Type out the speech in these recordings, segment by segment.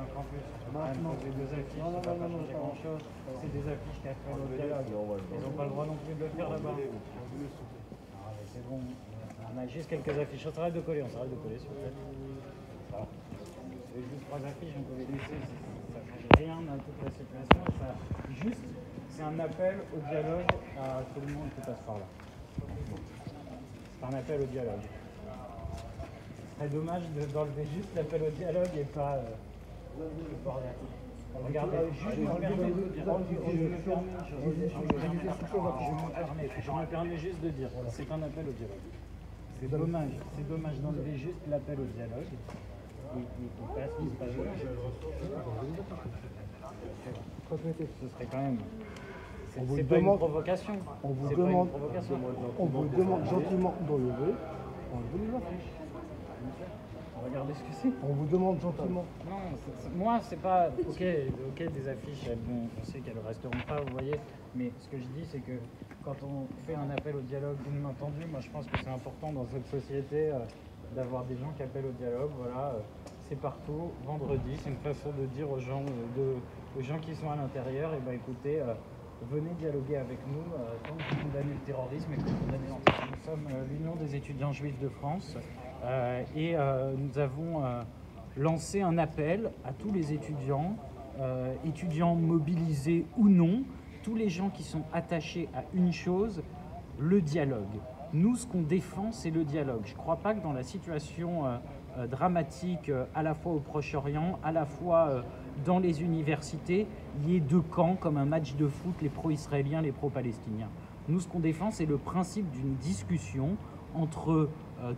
un campus. On va poser deux affiches, ça va pas changer grand-chose. C'est des affiches qui appellent au dialogue. Ils n'ont pas le droit non plus de le faire là-bas. C'est bon, on a juste quelques affiches. On s'arrête de coller, s'il vous plaît. Ça va. C'est juste trois affiches, on peut les laisser. Ça ne change rien à toute la situation. C'est un appel au dialogue à tout le monde qui passe par là. C'est un appel au dialogue. Ce serait dommage d'enlever juste l'appel au dialogue et pas le bordel. Regardez, je me permets juste de dire, c'est un appel au dialogue. C'est dommage d'enlever juste l'appel au dialogue. Il passe, il se passe. Ce serait quand même. C'est pas une provocation. On vous demande gentiment d'enlever les affiches. Regardez ce que c'est. On vous demande gentiment. Non, moi c'est pas. Ok, des affiches, on sait qu'elles resteront pas, vous voyez. Mais ce que je dis, c'est que quand on fait un appel au dialogue d'une main tendue, moi je pense que c'est important dans cette société d'avoir des gens qui appellent au dialogue. Voilà, c'est partout. Vendredi, c'est une façon de dire aux gens, aux gens qui sont à l'intérieur, et ben écoutez. Venez dialoguer avec nous tant que vous condamnez le terrorisme et que vous condamnez l'antisémitisme. Nous sommes l'Union des étudiants juifs de France et nous avons lancé un appel à tous les étudiants, étudiants mobilisés ou non, tous les gens qui sont attachés à une chose, le dialogue. Nous, ce qu'on défend, c'est le dialogue. Je ne crois pas que dans la situation dramatique à la fois au Proche-Orient, à la fois dans les universités, il y ait deux camps comme un match de foot, les pro-israéliens, les pro-palestiniens. Nous, ce qu'on défend, c'est le principe d'une discussion entre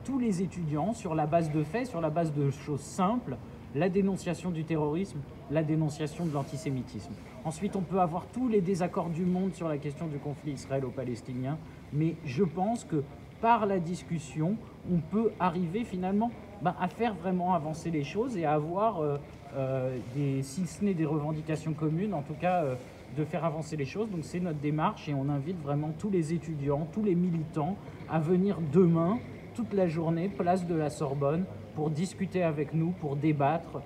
tous les étudiants sur la base de faits, sur la base de choses simples, la dénonciation du terrorisme, la dénonciation de l'antisémitisme. Ensuite, on peut avoir tous les désaccords du monde sur la question du conflit israélo-palestinien, mais je pense que par la discussion, on peut arriver finalement à faire vraiment avancer les choses et à avoir, si ce n'est des revendications communes, en tout cas de faire avancer les choses. Donc c'est notre démarche et on invite vraiment tous les étudiants, tous les militants à venir demain, toute la journée, place de la Sorbonne, pour discuter avec nous, pour débattre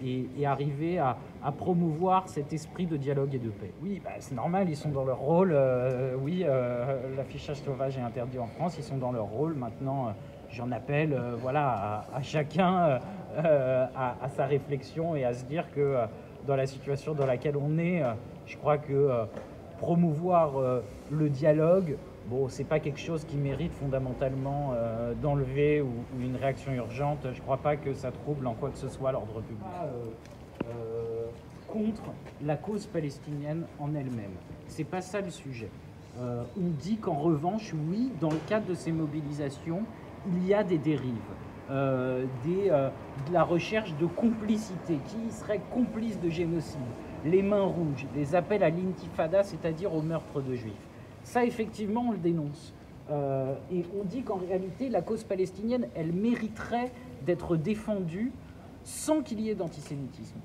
et arriver à promouvoir cet esprit de dialogue et de paix. Oui, c'est normal, ils sont dans leur rôle. L'affichage sauvage est interdit en France, ils sont dans leur rôle. Maintenant, j'en appelle à chacun à sa réflexion et à se dire que dans la situation dans laquelle on est, je crois que promouvoir le dialogue, c'est pas quelque chose qui mérite fondamentalement d'enlever ou une réaction urgente. Je crois pas que ça trouble en quoi que ce soit l'ordre public. Contre la cause palestinienne en elle-même. C'est pas ça le sujet. On dit qu'en revanche, oui, dans le cadre de ces mobilisations, il y a des dérives, de la recherche de complicité. Qui serait complice de génocide? Les mains rouges, les appels à l'intifada, c'est-à-dire au meurtre de juifs. Ça, effectivement, on le dénonce. Et on dit qu'en réalité, la cause palestinienne, elle mériterait d'être défendue sans qu'il y ait d'antisémitisme.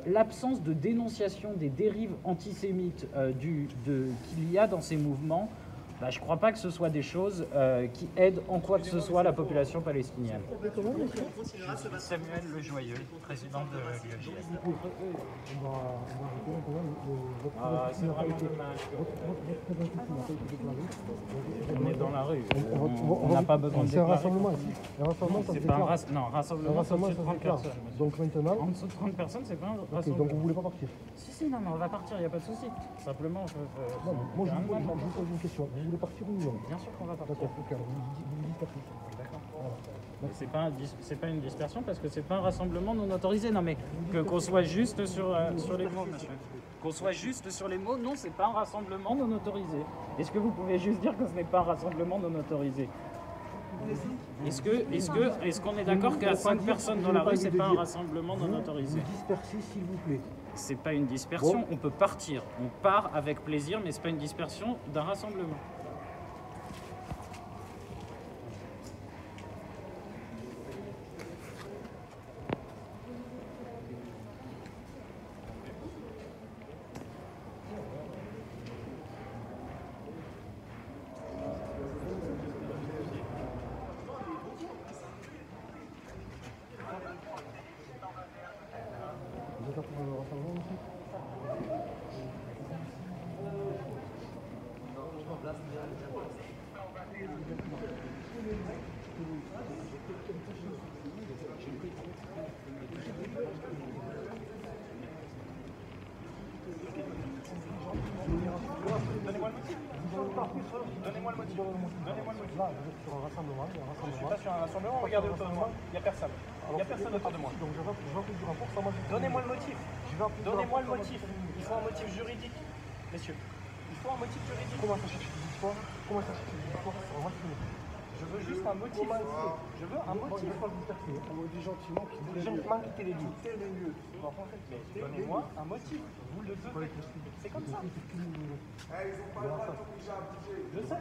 L'absence de dénonciation des dérives antisémites qu'il y a dans ces mouvements, je ne crois pas que ce soit des choses qui aident en quoi que ce soit la population palestinienne. Samuel Lejoyeux, président de l'UEJF. C'est vraiment dommage. On est dans la rue. On n'a pas besoin de déclarer. C'est un rassemblement ici. Un rassemblement, ça c'est pas un rassemblement. Non, rassemblement, c'est au-dessus de 30 personnes. Donc maintenant. En dessous de 30 personnes, c'est pas un rassemblement. Okay, donc vous voulez pas partir? Si, non, mais on va partir, il n'y a pas de souci. Simplement, moi, je vous pose une question. Vous voulez partir ou non? Bien sûr qu'on va partir. D'accord, vous dites partir. D'accord. Voilà. C'est pas une dispersion parce que c'est pas un rassemblement non autorisé. Non, mais qu'on soit juste sur les mots, monsieur. Qu'on soit juste sur les mots, non, c'est pas un rassemblement non autorisé. Est-ce que vous pouvez juste dire que ce n'est pas un rassemblement non autorisé? Est-ce qu'on est d'accord qu'à 5 personnes dans la rue, c'est pas un rassemblement non autorisé? Vous dispersez, s'il vous plaît. C'est pas une dispersion, on peut partir. On part avec plaisir, mais c'est pas une dispersion d'un rassemblement. Donnez-moi le motif. Donnez-moi le motif. Donnez-moi le motif. Là, vous êtes sur un rassemblement. Je ne suis pas sur un rassemblement. Regardez autour de moi. Il n'y a personne. Il n'y a personne autour de moi. Donc je vais appeler du rapport, ça m'a dit. Donnez-moi le motif. Je vais appeler du Donnez-moi le rapport, motif. Il faut un motif juridique, messieurs. Il faut un motif juridique. Comment ça cherche des histoires? Comment ça cherche des histoires? On va finir. Je veux juste un motif. Je veux un motif. On me dit gentiment qu'il Les gens qui m'inquiètent les lieux. Donnez-moi un motif. Vous le devez. C'est comme ça. Je sais.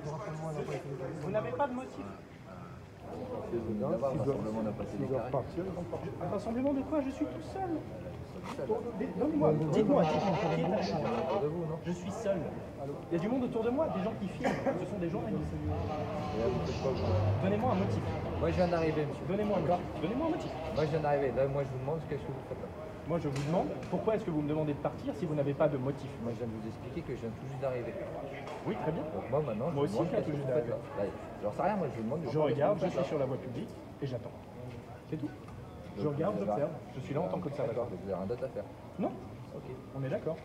Vous n'avez pas de motif. Un rassemblement de quoi? Je suis tout seul. Donnez-moi, dites-moi, qui est à la je suis seul. Il y a du monde autour de moi, des gens qui filment. Ce sont des journalistes. Donnez-moi un motif. Moi je viens d'arriver, monsieur. Donnez-moi un motif. Moi je viens d'arriver. Là, moi je vous demande qu'est-ce que vous faites là. Moi je vous demande, pourquoi est-ce que vous me demandez de partir si vous n'avez pas de motif? Moi je viens de vous expliquer que je viens tout juste d'arriver. Oui, très bien. Donc moi maintenant, Moi je aussi, vous demande je viens qu'est-ce que tout vous juste faites là. Là, j'en sais rien, moi je vous demande. Je regarde, je suis sur la voie publique et j'attends. C'est tout. Je regarde, j'observe. Je suis là en tant qu'observateur. Vous avez rien d'autre à faire. Non? Ok. On est d'accord.